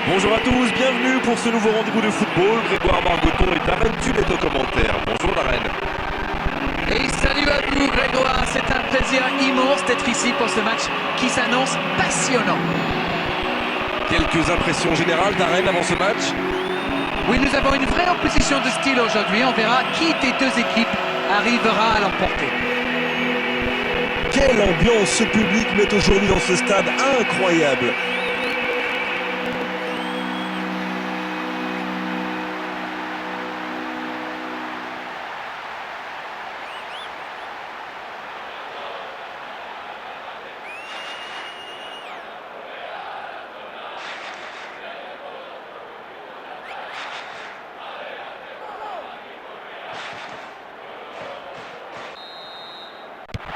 Bonjour à tous, bienvenue pour ce nouveau rendez-vous de football. Grégoire Margoton et Darren Tulle est aux commentaires. Bonjour Darren. Et salut à vous Grégoire, c'est un plaisir immense d'être ici pour ce match qui s'annonce passionnant. Quelques impressions générales Darren avant ce match? Oui, nous avons une vraie opposition de style aujourd'hui. On verra qui des deux équipes arrivera à l'emporter. Quelle ambiance ce public met aujourd'hui dans ce stade incroyable.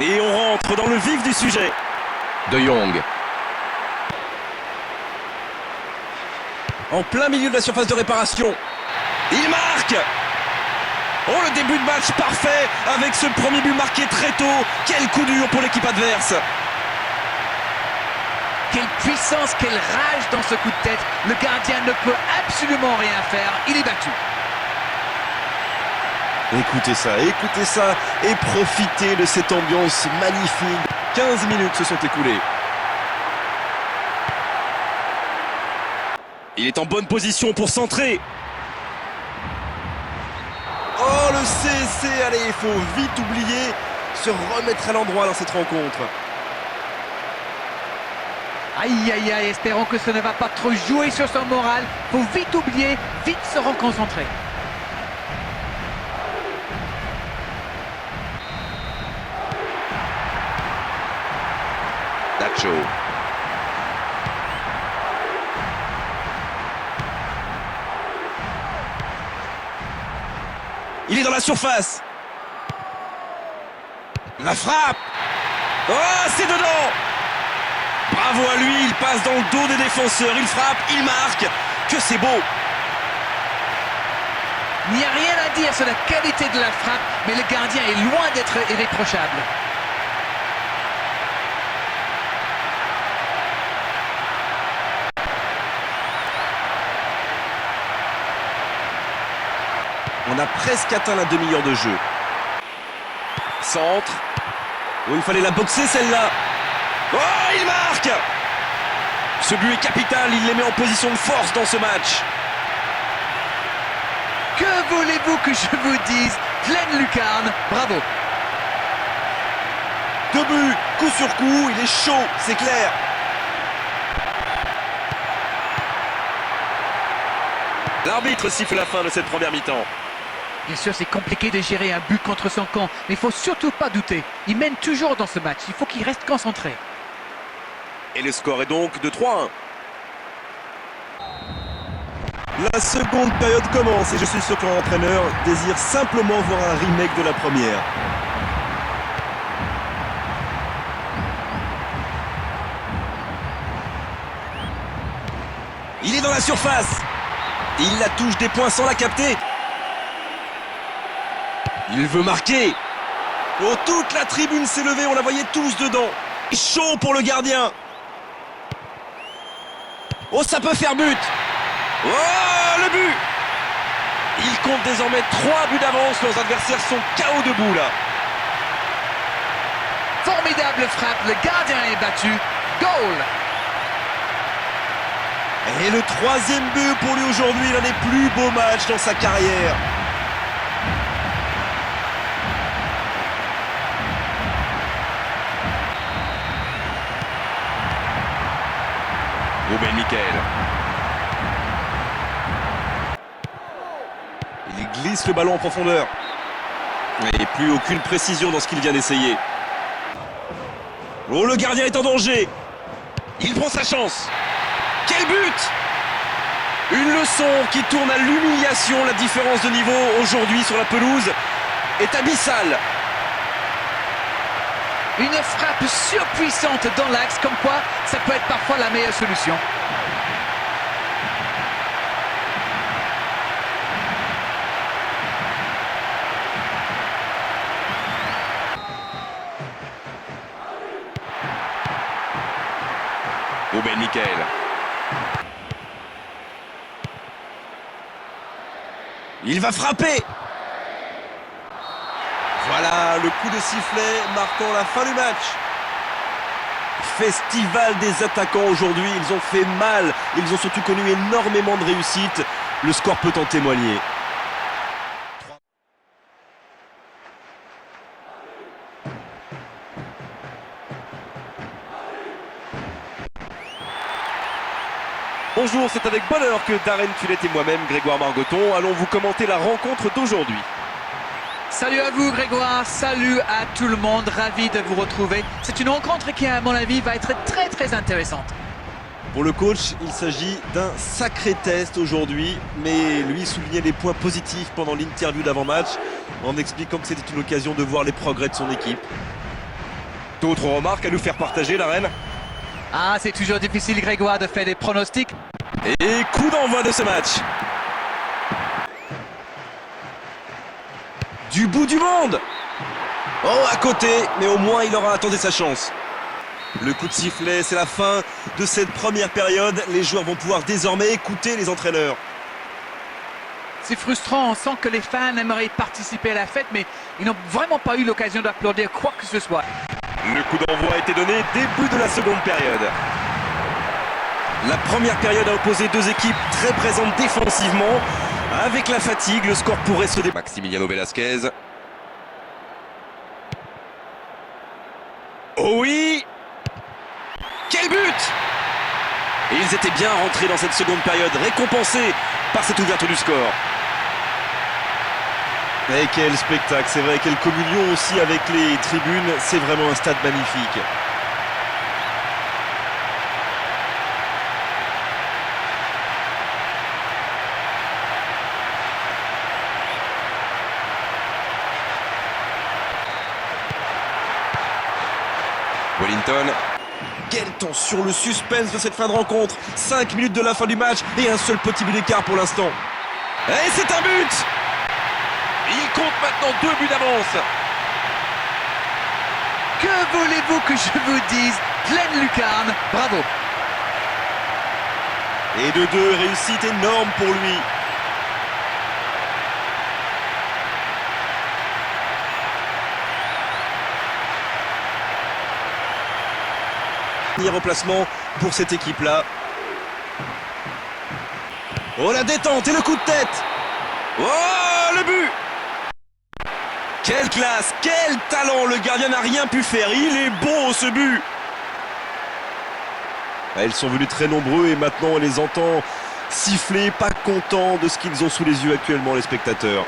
Et on rentre dans le vif du sujet. De Jong. En plein milieu de la surface de réparation. Il marque! Oh, le début de match parfait avec ce premier but marqué très tôt. Quel coup dur pour l'équipe adverse. Quelle puissance, quelle rage dans ce coup de tête. Le gardien ne peut absolument rien faire. Il est battu. Écoutez ça et profitez de cette ambiance magnifique. 15 minutes se sont écoulées. Il est en bonne position pour centrer. Oh, le CC, allez, il faut vite oublier, se remettre à l'endroit dans cette rencontre. Aïe aïe aïe, espérons que ce ne va pas trop jouer sur son moral. Faut vite oublier, vite se reconcentrer. Nacho. Il est dans la surface. La frappe. Oh, c'est dedans. Bravo à lui, il passe dans le dos des défenseurs, il frappe, il marque. Que c'est beau. Il n'y a rien à dire sur la qualité de la frappe, mais le gardien est loin d'être irréprochable. On a presque atteint la demi-heure de jeu. Centre. Oh, il fallait la boxer celle-là. Oh, il marque. Ce but est capital, il les met en position de force dans ce match. Que voulez-vous que je vous dise? Pleine lucarne, bravo. 2 buts, coup sur coup, il est chaud, c'est clair. L'arbitre siffle la fin de cette première mi-temps. Bien sûr, c'est compliqué de gérer un but contre son camp, mais il faut surtout pas douter. Il mène toujours dans ce match, il faut qu'il reste concentré. Et le score est donc de 3-1. La seconde période commence et je suis sûr que l'entraîneur désire simplement voir un remake de la première. Il est dans la surface. Il la touche des points sans la capter. Il veut marquer. Oh, toute la tribune s'est levée, on la voyait tous dedans. Chaud pour le gardien. Oh, ça peut faire but. Oh, le but. Il compte désormais 3 buts d'avance. Leurs adversaires sont KO debout là. Formidable frappe, le gardien est battu. Goal. Et le 3e but pour lui aujourd'hui, l'un des plus beaux matchs dans sa carrière. Ruben Michael. Il glisse le ballon en profondeur. Et plus aucune précision dans ce qu'il vient d'essayer. Oh, le gardien est en danger. Il prend sa chance. Quel but! Une leçon qui tourne à l'humiliation. La différence de niveau aujourd'hui sur la pelouse est abyssale. Une frappe surpuissante dans l'axe, comme quoi ça peut être parfois la meilleure solution. Ruben Michael. Il va frapper. Voilà le coup de sifflet marquant la fin du match. Festival des attaquants aujourd'hui, ils ont fait mal, ils ont surtout connu énormément de réussite. Le score peut en témoigner. Bonjour, c'est avec bonheur que Darren Tulette et moi-même, Grégoire Margoton, allons vous commenter la rencontre d'aujourd'hui. Salut à vous Grégoire, salut à tout le monde, ravi de vous retrouver. C'est une rencontre qui à mon avis va être très intéressante. Pour le coach, il s'agit d'un sacré test aujourd'hui, mais lui soulignait les points positifs pendant l'interview d'avant-match en expliquant que c'était une occasion de voir les progrès de son équipe. D'autres remarques à nous faire partager, la reine? Ah, c'est toujours difficile Grégoire de faire des pronostics. Et coup d'envoi de ce match. Du bout du monde. Oh, à côté, mais au moins il aura attendu sa chance. Le coup de sifflet, c'est la fin de cette première période. Les joueurs vont pouvoir désormais écouter les entraîneurs. C'est frustrant, on sent que les fans aimeraient participer à la fête, mais ils n'ont vraiment pas eu l'occasion d'applaudir quoi que ce soit. Le coup d'envoi a été donné début de la seconde période. La première période a opposé deux équipes très présentes défensivement. Avec la fatigue, le score pourrait se débloquer. Maximiliano Velasquez. Oh oui! Quel but! Et ils étaient bien rentrés dans cette seconde période, récompensés par cette ouverture du score. Et quel spectacle, c'est vrai, quelle communion aussi avec les tribunes, c'est vraiment un stade magnifique. Wellington. Quelle tension, le suspense de cette fin de rencontre. 5 minutes de la fin du match et un seul petit but d'écart pour l'instant. Et c'est un but! Il compte maintenant 2 buts d'avance. Que voulez-vous que je vous dise? Pleine lucarne, bravo. Et de 2, réussite énorme pour lui. Remplacement pour cette équipe-là. Oh, la détente et le coup de tête. Oh, le but. Quelle classe, quel talent. Le gardien n'a rien pu faire. Il est beau ce but. Ils sont venus très nombreux et maintenant on les entend siffler, pas contents de ce qu'ils ont sous les yeux actuellement, les spectateurs.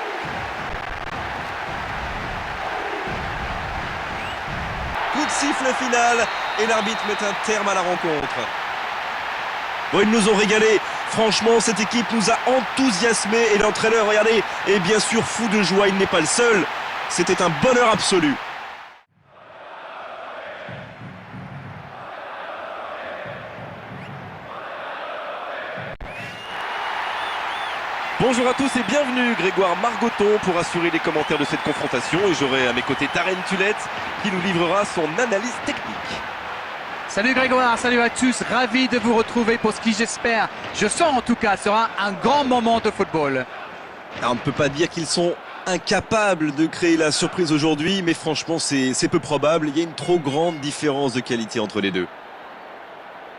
Coup de sifflet final et l'arbitre met un terme à la rencontre. Bon, ils nous ont régalé. Franchement, cette équipe nous a enthousiasmés et l'entraîneur, regardez, est bien sûr fou de joie. Il n'est pas le seul. C'était un bonheur absolu. Bonjour à tous et bienvenue, Grégoire Margoton pour assurer les commentaires de cette confrontation. Et j'aurai à mes côtés Darren Tulette qui nous livrera son analyse technique. Salut Grégoire, salut à tous, ravi de vous retrouver pour ce qui j'espère, je sens en tout cas, sera un grand moment de football. Alors, on ne peut pas dire qu'ils sont incapables de créer la surprise aujourd'hui, mais franchement c'est peu probable, il y a une trop grande différence de qualité entre les deux.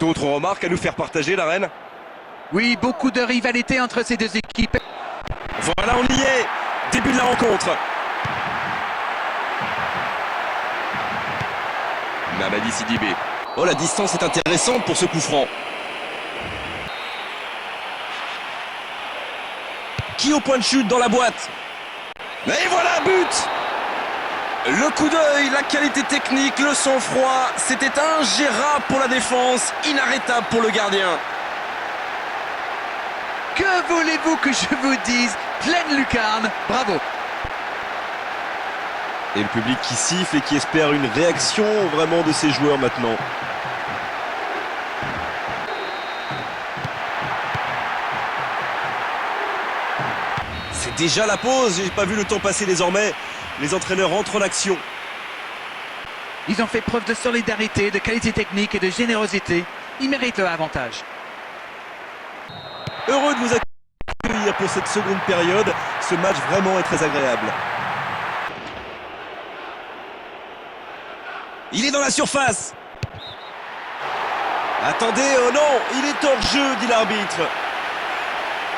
D'autres remarques à nous faire partager, la reine? Oui, beaucoup de rivalité entre ces deux équipes. Voilà, on y est. Début de la rencontre. Mamadi Sidibé. Oh, la distance est intéressante pour ce coup franc. Qui au point de chute dans la boîte? Et voilà, but! Le coup d'œil, la qualité technique, le sang-froid, c'était ingérable pour la défense, inarrêtable pour le gardien. Que voulez-vous que je vous dise? Pleine lucarne, bravo. Et le public qui siffle et qui espère une réaction vraiment de ces joueurs maintenant. C'est déjà la pause, j'ai pas vu le temps passer désormais. Les entraîneurs entrent en action. Ils ont fait preuve de solidarité, de qualité technique et de générosité. Ils méritent leur avantage. Heureux de vous accueillir sourire pour cette seconde période. Ce match vraiment est très agréable. Il est dans la surface. Attendez, oh non, il est hors-jeu, dit l'arbitre.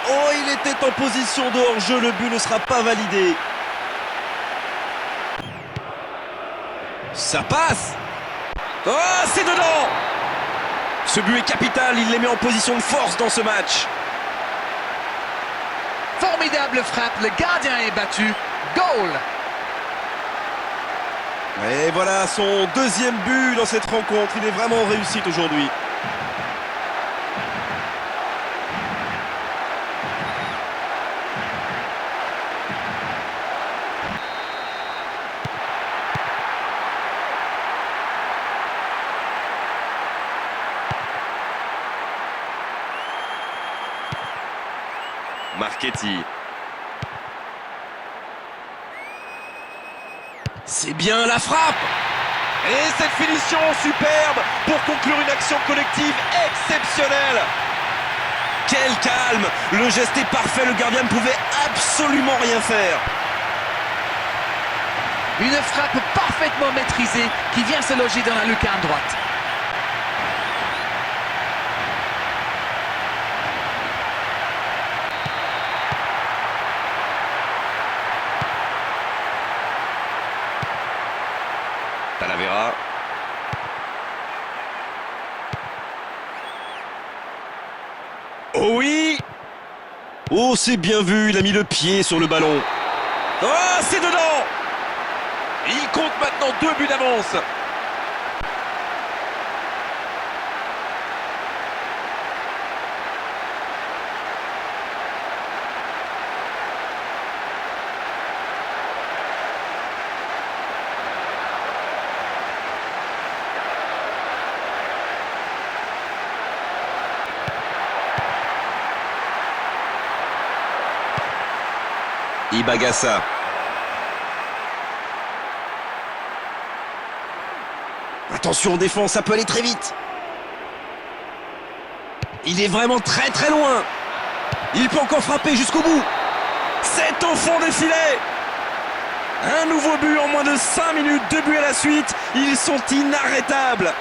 Oh, il était en position de hors-jeu, le but ne sera pas validé. Ça passe. Oh, c'est dedans. Ce but est capital, il les met en position de force dans ce match. Formidable frappe, le gardien est battu. Goal! Et voilà son deuxième but dans cette rencontre, il est vraiment en réussite aujourd'hui. Marchetti. C'est bien la frappe. Et cette finition superbe pour conclure une action collective exceptionnelle. Quel calme. Le geste est parfait, le gardien ne pouvait absolument rien faire. Une frappe parfaitement maîtrisée qui vient se loger dans la lucarne droite. Talavera. Oh oui. Oh, c'est bien vu, il a mis le pied sur le ballon. Oh, c'est dedans. Il compte maintenant 2 buts d'avance. Ibagassa. Attention en défense, ça peut aller très vite. Il est vraiment très très loin. Il peut encore frapper jusqu'au bout. C'est au fond des filets. Un nouveau but en moins de 5 minutes, 2 buts à la suite. Ils sont inarrêtables.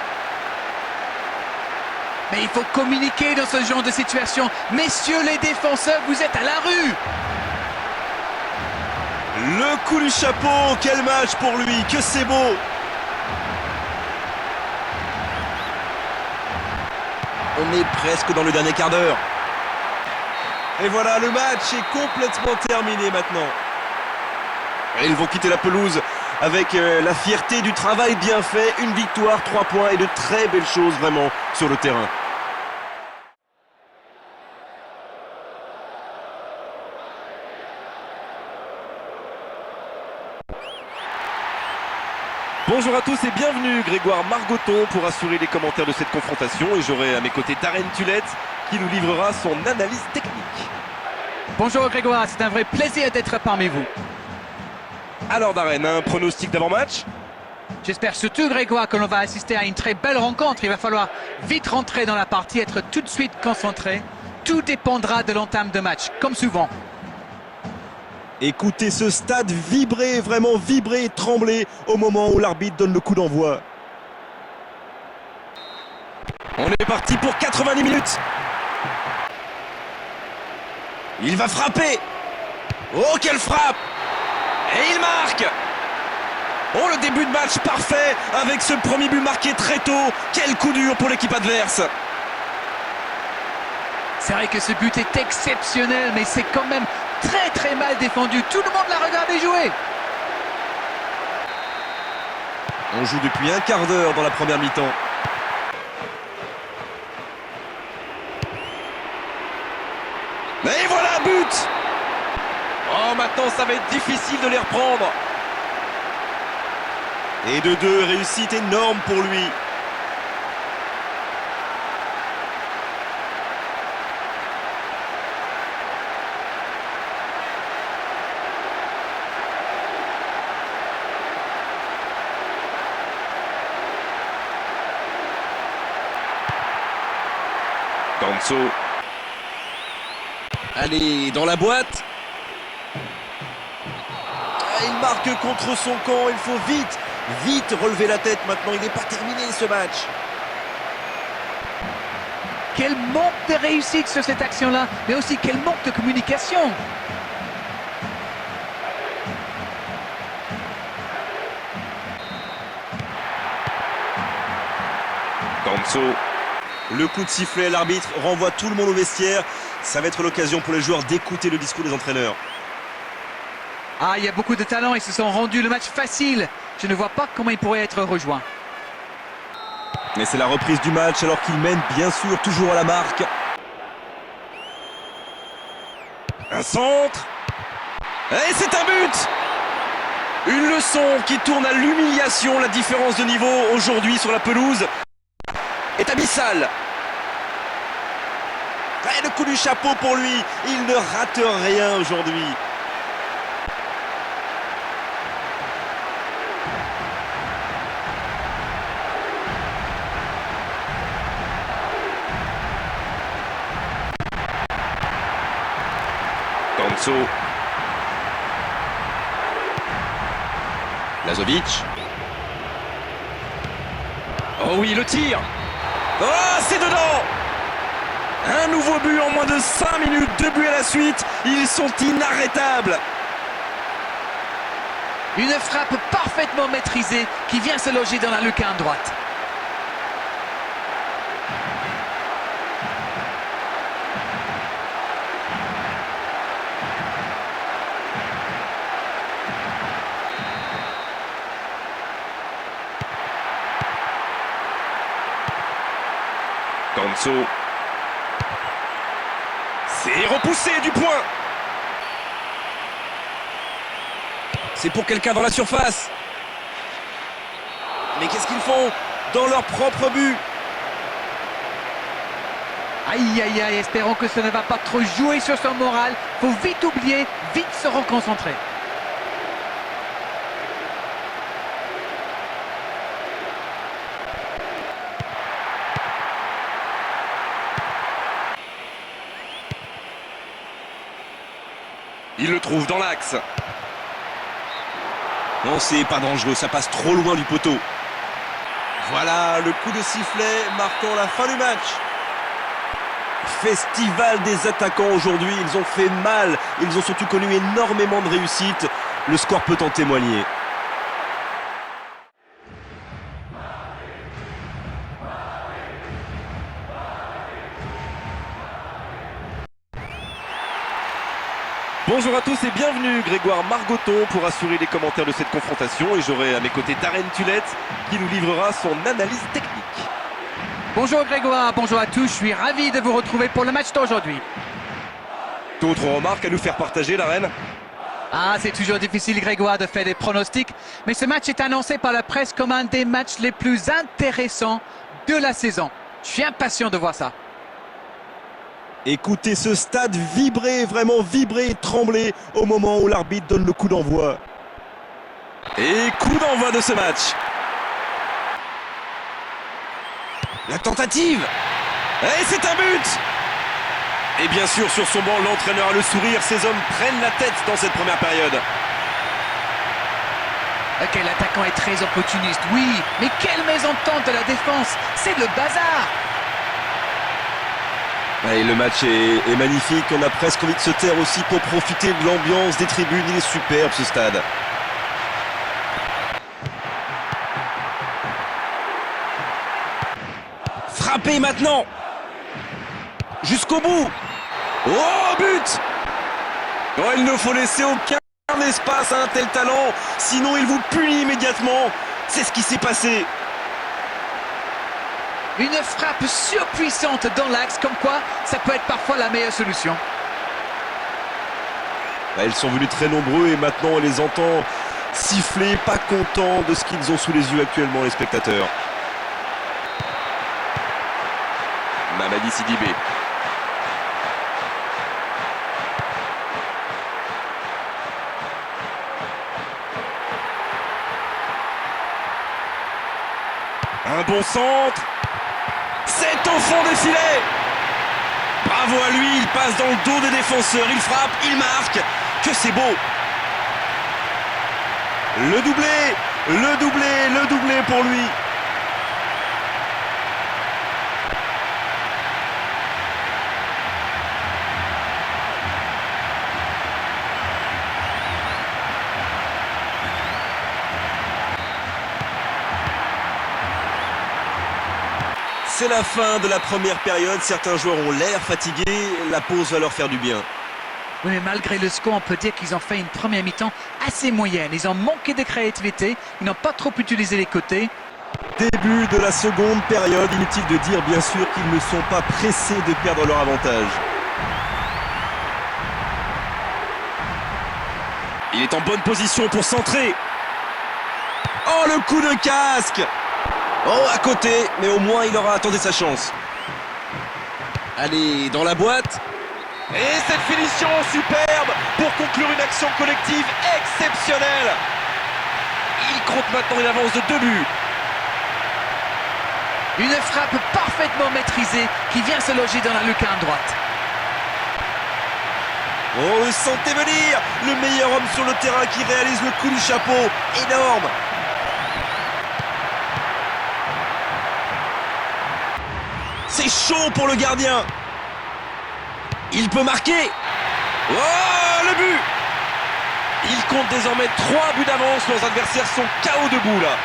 Mais il faut communiquer dans ce genre de situation. Messieurs les défenseurs, vous êtes à la rue. Le coup du chapeau, quel match pour lui, que c'est beau. On est presque dans le dernier quart d'heure. Et voilà, le match est complètement terminé maintenant. Et ils vont quitter la pelouse avec la fierté du travail bien fait, une victoire, 3 points et de très belles choses vraiment sur le terrain. Bonjour à tous et bienvenue, Grégoire Margoton pour assurer les commentaires de cette confrontation et j'aurai à mes côtés Darren Tulette qui nous livrera son analyse technique. Bonjour Grégoire, c'est un vrai plaisir d'être parmi vous. Alors Darren, un pronostic d'avant-match? J'espère surtout Grégoire que l'on va assister à une très belle rencontre. Il va falloir vite rentrer dans la partie, être tout de suite concentré. Tout dépendra de l'entame de match, comme souvent. Écoutez ce stade vibrer, vraiment vibrer et trembler au moment où l'arbitre donne le coup d'envoi. On est parti pour 90 minutes. Il va frapper. Oh, quelle frappe! Et il marque! Oh, le début de match parfait avec ce premier but marqué très tôt. Quel coup dur pour l'équipe adverse. C'est vrai que ce but est exceptionnel, mais c'est quand même très très mal défendu. Tout le monde l'a regardé jouer. On joue depuis un quart d'heure dans la première mi-temps. Et voilà, but! Oh, maintenant ça va être difficile de les reprendre. Et de 2, réussite énorme pour lui. Danso. Allez, dans la boîte. Il marque contre son camp, il faut vite relever la tête maintenant, il n'est pas terminé ce match. Quel manque de réussite sur cette action-là, mais aussi quel manque de communication. Danso. Le coup de sifflet, l'arbitre renvoie tout le monde au vestiaire. Ça va être l'occasion pour les joueurs d'écouter le discours des entraîneurs. Ah, il y a beaucoup de talent, ils se sont rendus le match facile. Je ne vois pas comment ils pourraient être rejoints. Mais c'est la reprise du match alors qu'il mène bien sûr toujours à la marque. Un centre. Et c'est un but. Une leçon qui tourne à l'humiliation. La différence de niveau aujourd'hui sur la pelouse est abyssale. Et le coup du chapeau pour lui. Il ne rate rien aujourd'hui. Danso. Lazovic. Oh oui, le tir. Oh, c'est dedans. Un nouveau but en moins de 5 minutes. 2 buts à la suite. Ils sont inarrêtables. Une frappe parfaitement maîtrisée qui vient se loger dans la lucarne droite. Danso. C'est repoussé du point. C'est pour quelqu'un dans la surface. Mais qu'est-ce qu'ils font dans leur propre but? Aïe aïe aïe, espérons que ça ne va pas trop jouer sur son moral. Faut vite oublier, vite se reconcentrer. Il le trouve dans l'axe. Non, c'est pas dangereux, ça passe trop loin du poteau. Voilà le coup de sifflet marquant la fin du match. Festival des attaquants aujourd'hui, ils ont fait mal, ils ont surtout connu énormément de réussite. Le score peut en témoigner. Bonjour à tous et bienvenue, Grégoire Margoton pour assurer les commentaires de cette confrontation et j'aurai à mes côtés Darren Tulette qui nous livrera son analyse technique. Bonjour Grégoire, bonjour à tous, je suis ravi de vous retrouver pour le match d'aujourd'hui. D'autres remarques à nous faire partager, Darren? Ah, c'est toujours difficile Grégoire de faire des pronostics, mais ce match est annoncé par la presse comme un des matchs les plus intéressants de la saison. Je suis impatient de voir ça. Écoutez ce stade vibrer, vraiment vibrer et trembler au moment où l'arbitre donne le coup d'envoi. Et coup d'envoi de ce match. La tentative. Et c'est un but. Et bien sûr, sur son banc, l'entraîneur a le sourire. Ces hommes prennent la tête dans cette première période. Ok, l'attaquant est très opportuniste, oui, mais quelle mésentente de la défense, c'est le bazar. Et le match est magnifique, on a presque envie de se taire aussi pour profiter de l'ambiance des tribunes, il est superbe ce stade. Frappé maintenant. Jusqu'au bout. Oh, but. Oh, il ne faut laisser aucun espace à un tel talent, sinon il vous punit immédiatement. C'est ce qui s'est passé. Une frappe surpuissante dans l'axe, comme quoi ça peut être parfois la meilleure solution. Ils sont venus très nombreux et maintenant on les entend siffler, pas contents de ce qu'ils ont sous les yeux actuellement les spectateurs. Mamadi Sidibé. Un bon centre. C'est au fond des filets. Bravo à lui, il passe dans le dos des défenseurs, il frappe, il marque. Que c'est beau! Le doublé, le doublé, le doublé pour lui. C'est la fin de la première période, certains joueurs ont l'air fatigués, la pause va leur faire du bien. Oui, mais malgré le score, on peut dire qu'ils ont fait une première mi-temps assez moyenne. Ils ont manqué de créativité, ils n'ont pas trop utilisé les côtés. Début de la seconde période, inutile de dire bien sûr qu'ils ne sont pas pressés de perdre leur avantage. Il est en bonne position pour centrer. Oh, le coup de casque! Oh, à côté, mais au moins il aura attendu sa chance. Allez, dans la boîte. Et cette finition superbe pour conclure une action collective exceptionnelle. Il compte maintenant une avance de 2 buts. Une frappe parfaitement maîtrisée qui vient se loger dans la lucarne droite. Oh, le sentez venir! Le meilleur homme sur le terrain qui réalise le coup du chapeau. Énorme! C'est chaud pour le gardien. Il peut marquer. Oh, le but! Il compte désormais 3 buts d'avance. Leurs adversaires sont KO debout là.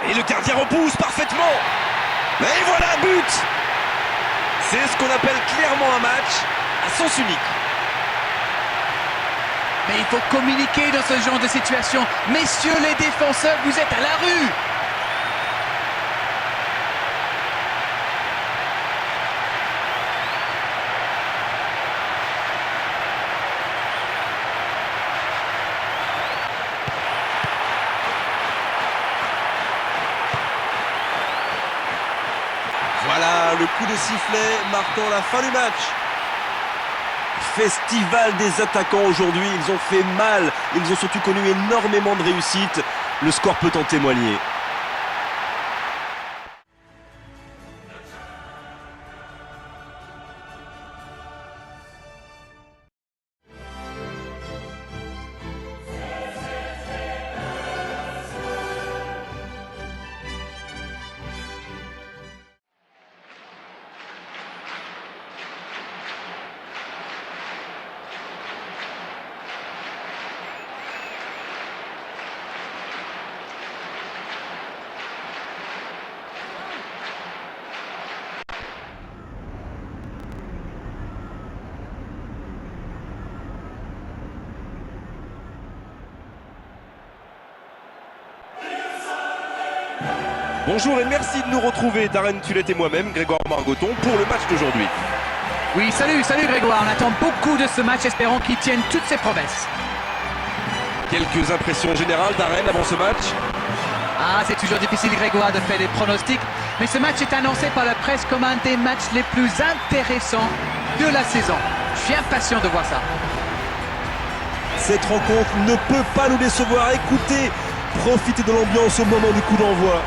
Et le gardien repousse parfaitement. Et voilà, but! C'est ce qu'on appelle clairement un match à sens unique. Mais il faut communiquer dans ce genre de situation. Messieurs les défenseurs, vous êtes à la rue. Voilà le coup de sifflet marquant la fin du match. Festival des attaquants aujourd'hui, ils ont fait mal, ils ont surtout connu énormément de réussite. Le score peut en témoigner. Bonjour et merci de nous retrouver, Darren Tullet et moi-même, Grégoire Margoton, pour le match d'aujourd'hui. Oui, salut Grégoire. On attend beaucoup de ce match, espérons qu'il tienne toutes ses promesses. Quelques impressions générales, Darren, avant ce match? Ah, c'est toujours difficile, Grégoire, de faire des pronostics. Mais ce match est annoncé par la presse comme un des matchs les plus intéressants de la saison. Je suis impatient de voir ça. Cette rencontre ne peut pas nous décevoir. Écoutez, profitez de l'ambiance au moment du coup d'envoi.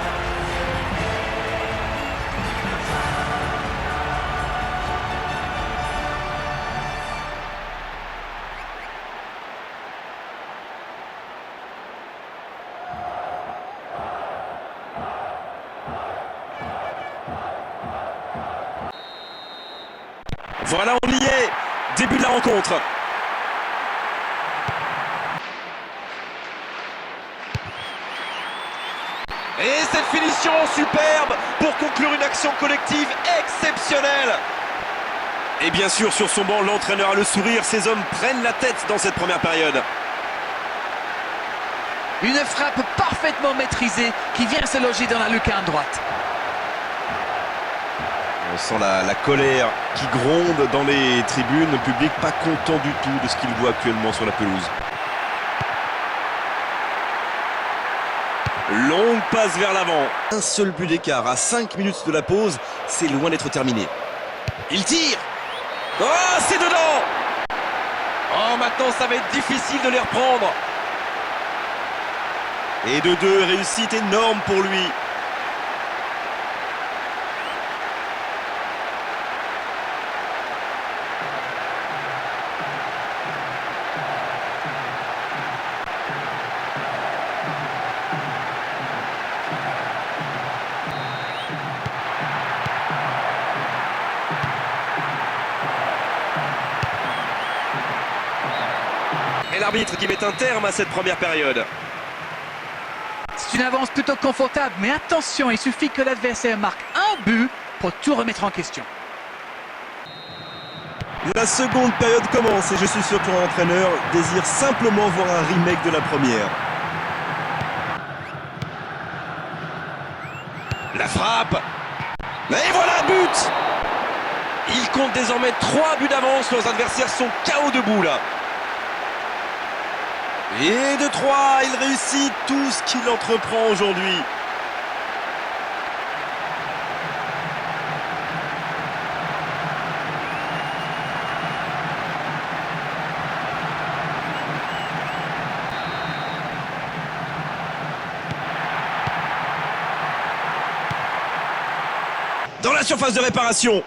Voilà, on y est. Début de la rencontre. Et cette finition superbe pour conclure une action collective exceptionnelle. Et bien sûr, sur son banc, l'entraîneur a le sourire. Ces hommes prennent la tête dans cette première période. Une frappe parfaitement maîtrisée qui vient se loger dans la lucarne droite. sent la colère qui gronde dans les tribunes, le public pas content du tout de ce qu'il voit actuellement sur la pelouse. Longue passe vers l'avant. Un seul but d'écart à 5 minutes de la pause, c'est loin d'être terminé. Il tire. Oh, c'est dedans. Oh, maintenant ça va être difficile de les reprendre. Et de deux, réussite énorme pour lui. Et l'arbitre qui met un terme à cette première période. C'est une avance plutôt confortable, mais attention, il suffit que l'adversaire marque un but pour tout remettre en question. La seconde période commence et je suis sûr que l'entraîneur désire simplement voir un remake de la première. La frappe. Et voilà, but. Il compte désormais 3 buts d'avance, leurs adversaires sont KO debout là. Et de 3, il réussit tout ce qu'il entreprend aujourd'hui. Dans la surface de réparation.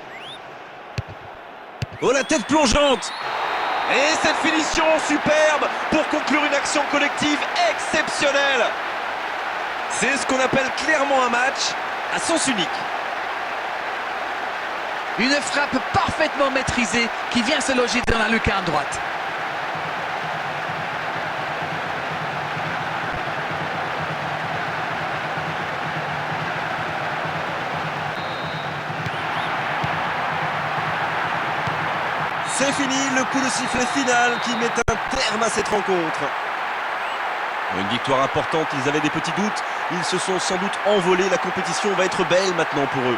Oh, la tête plongeante. Et cette finition superbe pour conclure une action collective exceptionnelle. C'est ce qu'on appelle clairement un match à sens unique. Une frappe parfaitement maîtrisée qui vient se loger dans la lucarne droite. C'est fini, le coup de sifflet final qui met un terme à cette rencontre. Une victoire importante, ils avaient des petits doutes, ils se sont sans doute envolés, la compétition va être belle maintenant pour eux.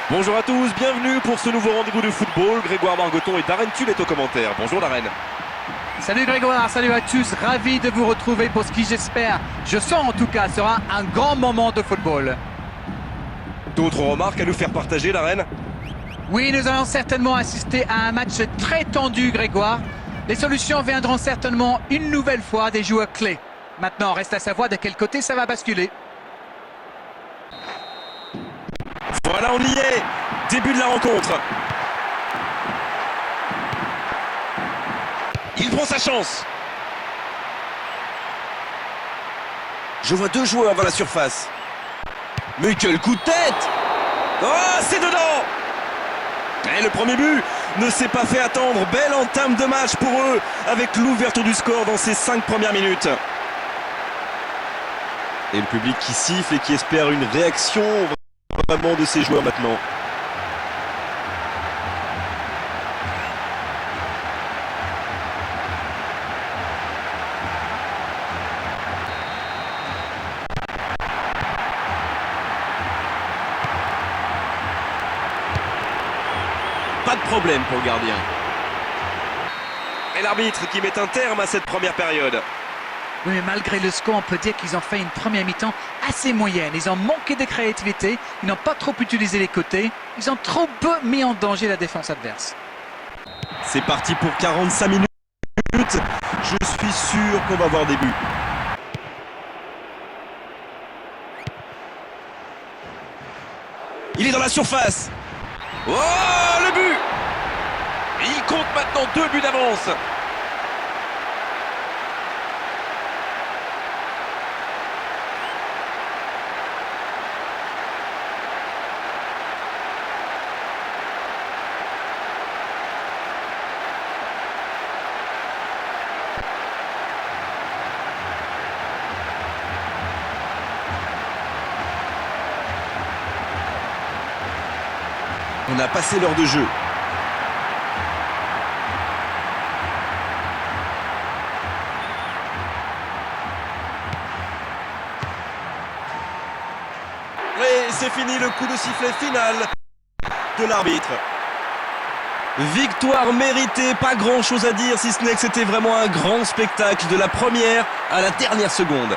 Bonjour à tous, bienvenue pour ce nouveau rendez-vous de football. Grégoire Margoton et Darren Tull est aux commentaires. Bonjour Darren. Salut Grégoire, salut à tous, ravi de vous retrouver pour ce qui j'espère, je sens en tout cas, sera un grand moment de football. D'autres remarques à nous faire partager Darren? Oui, nous allons certainement assister à un match très tendu Grégoire. Les solutions viendront certainement une nouvelle fois des joueurs clés. Maintenant, reste à savoir de quel côté ça va basculer. Voilà, on y est. Début de la rencontre. Il prend sa chance. Je vois deux joueurs dans la surface. Mais quel coup de tête! Oh, c'est dedans! Et le premier but ne s'est pas fait attendre. Belle entame de match pour eux avec l'ouverture du score dans ces 5 premières minutes. Et le public qui siffle et qui espère une réaction vraiment de ces joueurs maintenant. Pas de problème pour le gardien. Et l'arbitre qui met un terme à cette première période. Oui, mais malgré le score, on peut dire qu'ils ont fait une première mi-temps assez moyenne. Ils ont manqué de créativité, ils n'ont pas trop utilisé les côtés, ils ont trop peu mis en danger la défense adverse. C'est parti pour 45 minutes. Je suis sûr qu'on va voir des buts. Il est dans la surface. Oh, le but! Il compte maintenant 2 buts d'avance. On a passé l'heure de jeu. Et c'est fini, le coup de sifflet final de l'arbitre. Victoire méritée, pas grand chose à dire si ce n'est que c'était vraiment un grand spectacle de la première à la dernière seconde.